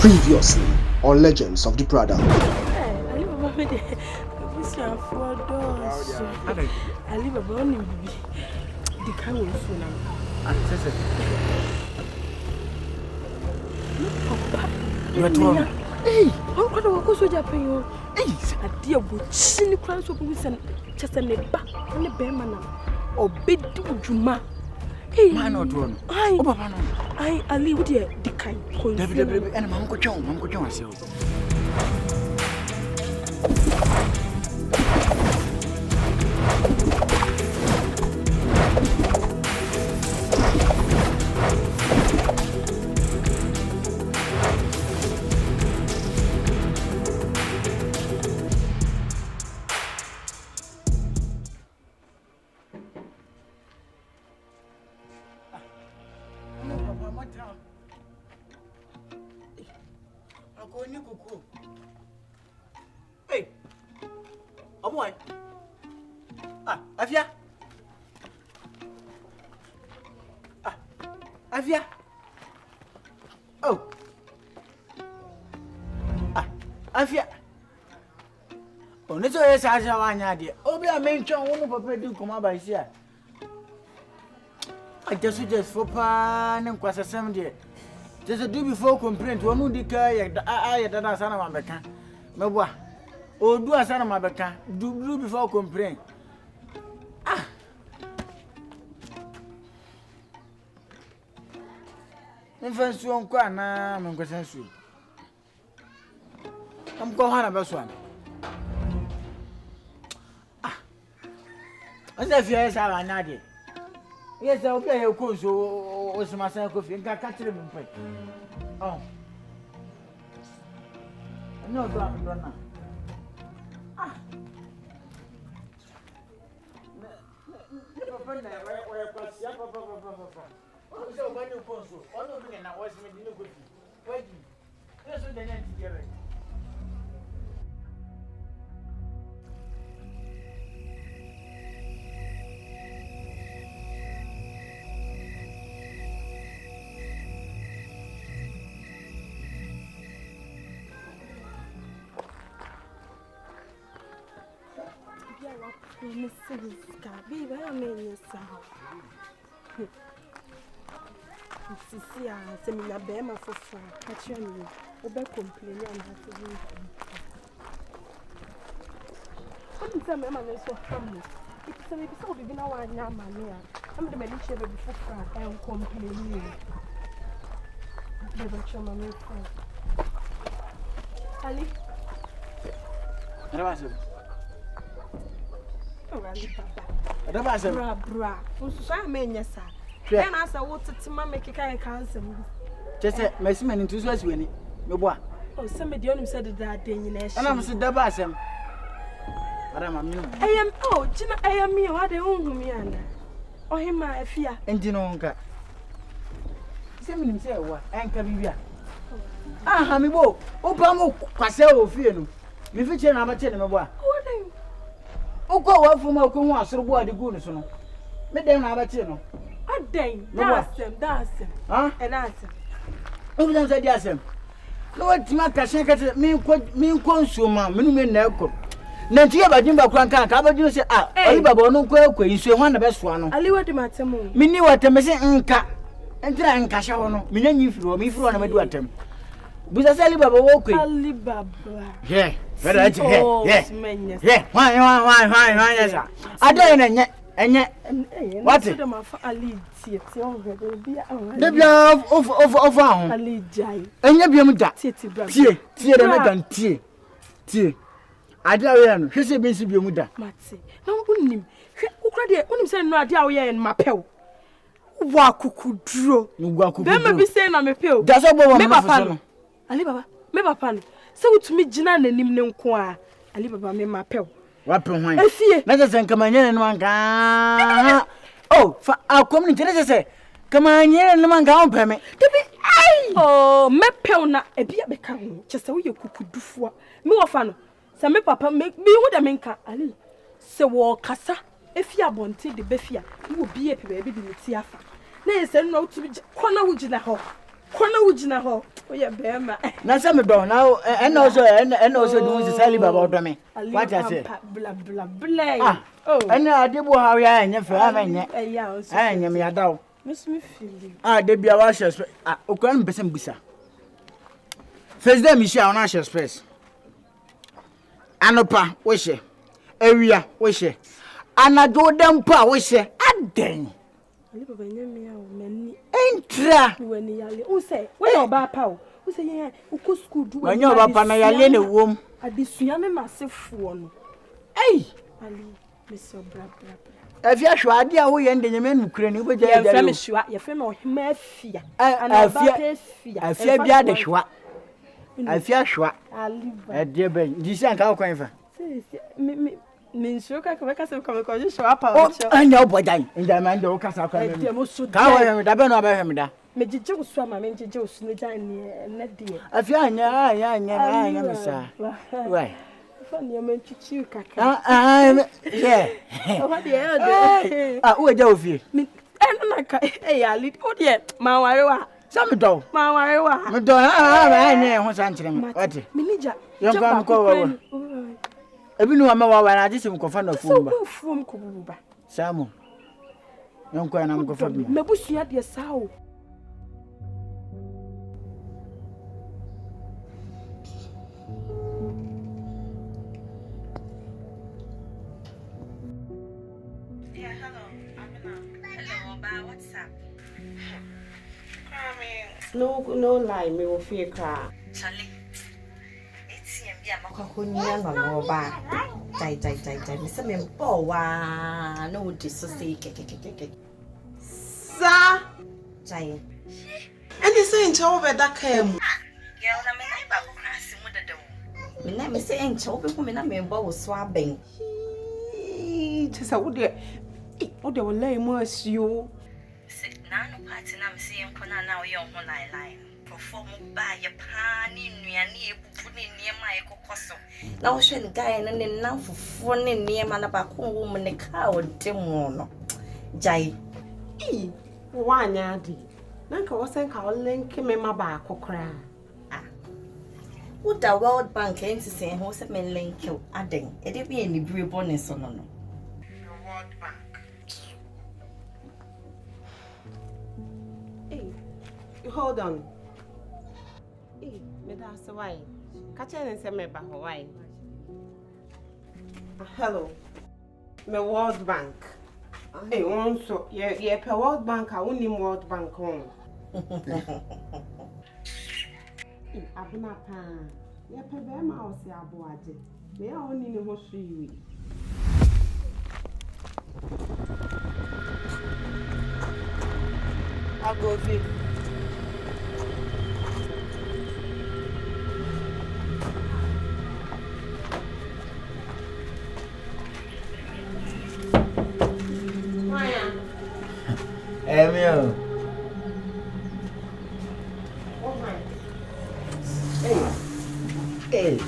Previously on Legends of the Prada. Hey, how could I go so Japan? Hey, a dear would see crowns of Wilson, just a neighbor and a bear man or bid to Juma. Hey, man, not one. I live with you, the kind of and Uncle John, so. Hey, a boy. Avia. Avia. Oh. Avia. Oh, let's go. Yes, I shall want you. Oh, be a main chong. One of the come up by here. I just for pan and quite a 70. Just a do before complaint. One would declare that I had a son of my back. Mabwa. Oh, do a son of my back. Do before complaint. Infants won't cry now, I'm going to shoot. I'm going to best one. I said, yes, I am not. Yes, I'll play a course or some coffee and catch them. Oh, no, don't know. Baby, I mean, Sisia, send me a bear for fun. Catch you, over complaining and have to do. What is a man so harmless? It's a maybe so begin our young man. I'm the medication before fun and complaining. Never show my new friend. Ali? I don't know. Bra. So I mean, yes, sir. Then I said, what to mamma make a kind of cancer. Just a messman into us winning. No boy. Oh, somebody only said that day in and I'm said the bassam. Madame, I am, oh, Gina, I am me, what they own me under. Oh, him, my fear. And you know, send him say what, and Cabia. Hamibo, Obama, Paseo, fear. Me feature number 10, my boy. Oh, go up from our Kuma, so what the goodness. Let them have a channel. A day, that's him. Huh? And answer. Who does that? Yes, him. Lord, Timaka, second, mean consumer, Minuman Nelco. Nantia, but Jimba Cranka, how you say, Alibaba, no quail, you say one the best one. I live at the matter. Me knew what a message in cat. And try and cash out. Me name you for me for an attempt. Because Alibaba walk with Alibaba. Yeah. Yeah, why, yes, sir. I don't know, and yet, what is Ali? The love of Ali Jai, and you be that. Tea. I don't know, she said, Miss Bimuda. Matty, no, wouldn't say no idea in my pill. Waku could draw. Then maybe saying I'm a pill. That's all about Alibaba, maybe pan. So to me, Jina and Nimno Qua, Alibaba, me my pill. What point? I see. Let us come in and one guy. Oh, for our community, let us say, come on here and one gown permit. Oh, me pill not a beer become just so you could do for me. Fan. Sa me papa me hu da menka ali. Se wo kasa efi abonte de befia. Wo bie pe ba bi de ti afa. Na ese no to kona wo gina ho. Kona wo gina ho. O ye be ma. Na se me do na and also do we sell baba do me. What I say? Bla bla bla. Ah. Oh. And I did wo how ya nya fa anya. Anya me adaw. Miss me feel. Ah, de bia wa share space. Ah, okran person busa. First day me share on share space. Anopa wo share. Ewia wo share. Anajo dem pa wo share. Aden. Ali baba nyame ya o mani. Entra. Wani yale. O say, we oba pa o. O say yen uko school do. Wani oba pa na yale ne wom. Adesua me masefo no. Ei, Ali, me so bra bra. Afia hwa ade a wo ye ndenya me nukure ni boja ya. Ye fe me hwa, ye fe me ohima afia. Afia bia de hwa. Afia hwa. Ali ba. Ade ba, di se anka kwan fa. Me nsuo ka ka se ko ko hwa pa o. o cho. Anya obojan, nda man de o kasa kwa me. Ka wo he da be no ba he me da. Me jije usu ama me jije usu ne jan ne de. Afia anya me sa. Wai. Fani me chichi kaka. Yeah. O de e de. Ah, wo ja ofie. Me na ka ali o de ma ware wa. Some do. Ma ware wa. Me do anya ho san kire me. What? Me nija. Yo kwa ko wa. Ebi nu ama wa na agise mkofa na fumu ba. Fumu ko buba. Samu. Yo kwa na mkofa bi. Me busua de sawo. No lie, me will feel cry. Charlie, it's him, yeah, Macahonia, no bar. Die, Mr. Mempoa, no dissociate. Sir, Giant. and you saying over that came. Girl, I mean, I back across him with the door. Me never say, ain't chopping women, I mean, bow swabbing. Tis a wood, oh, they will lay more as you. Nano party, I'm seeing Kona now, young one I line. Perform by your pan in near putting near my cocoso. Now, shouldn't guy and then now for funny near Manabaco woman, the cow, Timono. Jai. Why, Naddy? Nanka wasn't calling Kimma back or cry. Ah. Would the World Bank ain't to say who's a man link you adding? It'd be any brew bonus or no. World Bank. Hold on. Me that's why. Catch and say me ba Hawaii. Hello. Me World Bank. Hey, one so yeah, per World Bank, I only World Bank home. Abuna pan. Yeah, per them house ya boaje. Me only no ho sui. I go fit. Emil. Hey.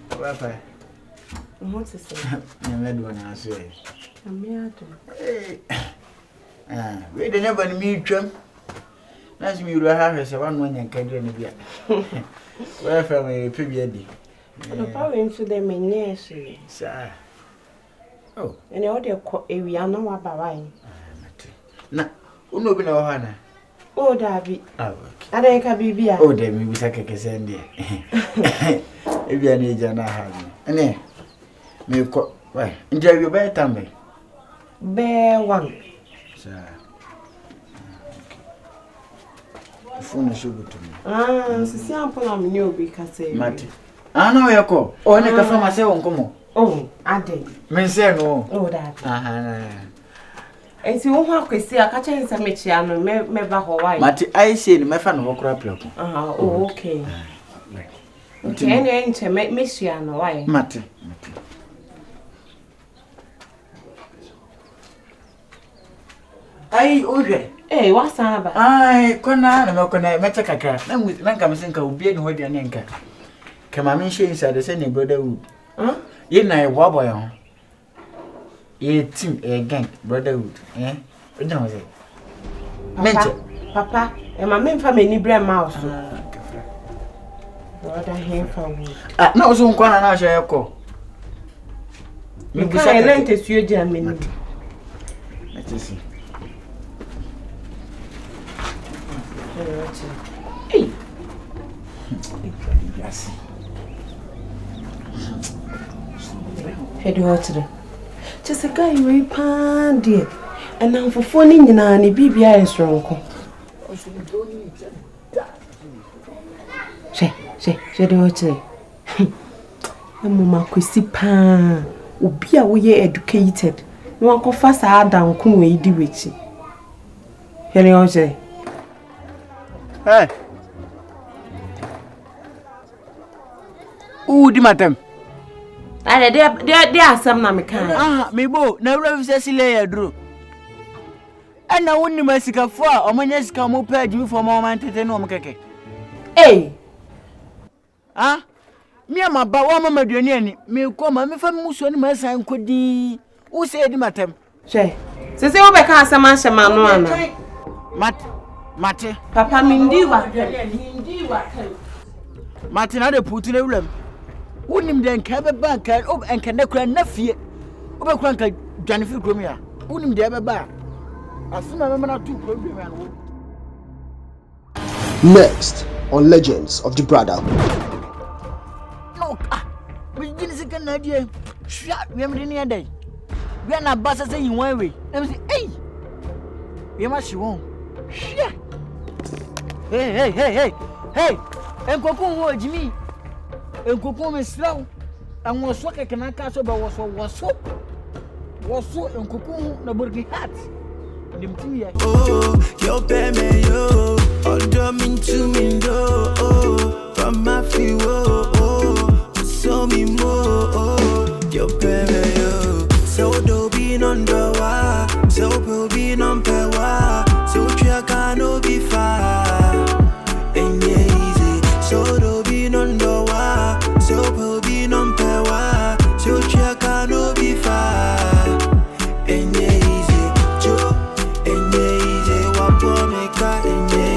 Papa. What to say? You made one answer. I'm here. Hey. We don't have any mutual. That's me, you have a one and can do any. Where from a PBD? The power into the menu, sir. Oh, and the other we are no about. Now, who know be no Hannah? Oh, Davy. Oh, I think I be here. oh, then we wish I could send you. If you are need you now, have and then me call. Why, enjoy your bed, Tammy. Bear one. Sir. Phone is good to me. Ah, see, I'm pulling on you because Matty. I know your call. Oh, I can find myself on come. Oh, I did. Men say no. Oh, that. Ah, and see, what I see, I catch in some Michiano, me back Hawaii. Matty, I say my fan walk up. Ah, oh, okay. Okay, and then to make Michiano, why? Matty. Ai, oje. Hey, what's up? Ai, kona na me kona me chakaka. Na come sinka obi ni hodi anenka. Come on, she inside the same brotherhood. Huh? You know, boy. You team again, brotherhood. Eh? What do you say? Papa, and my main family need bread mouse. Brother, here for me. No, so I'm going to share your call. You can't learn to see you, Germany. Let us see. Hey. Yes. Head water. Just a guy way pan dear. And now for phoning in any BBI is wrong. Say, the water. Mamma could see pan. Ubi are we educated. No one can fast hard down, come we do it. Hello, say. Hey. Who di matem? There are some Namican. Me bo, na wura fi sile ya duro. Ana wonni masika fo a omanya sika mo page mi fo ma man tete no mkeke. Hey. Me ama ba wa mama duani ani. Me ko ma me fa muso ni masan kodi. Wo se di matem. Say we be kan asama shema no ana. Mate. Papa mindi wa. Mate na de putu na wulam. Wonim de nka be bank ob enka na kura na fie. Ob be kura nka dwane fi krom ya. Wonim de be ba. Asuma me na tu krom ya no. Next on Legends of the Brotherhood. No, we didn't see can idea. Shut we am in day. We are not boss say you one way. Let me say, hey. We must you won. Shit. Hey. Enkoku wo Jimmy. Enkoku me slow. And was so can I catch over was so enkoku na burgi hat. Oh, yo baby yo, under me to me do. From my few so me more. Yo baby yo, so do be on the wa, so will be on pewa, so try can no be far. And easy, so do be on the wa, so will be on pewa, so try can no be far. And easy, Joe, and easy, what for me car and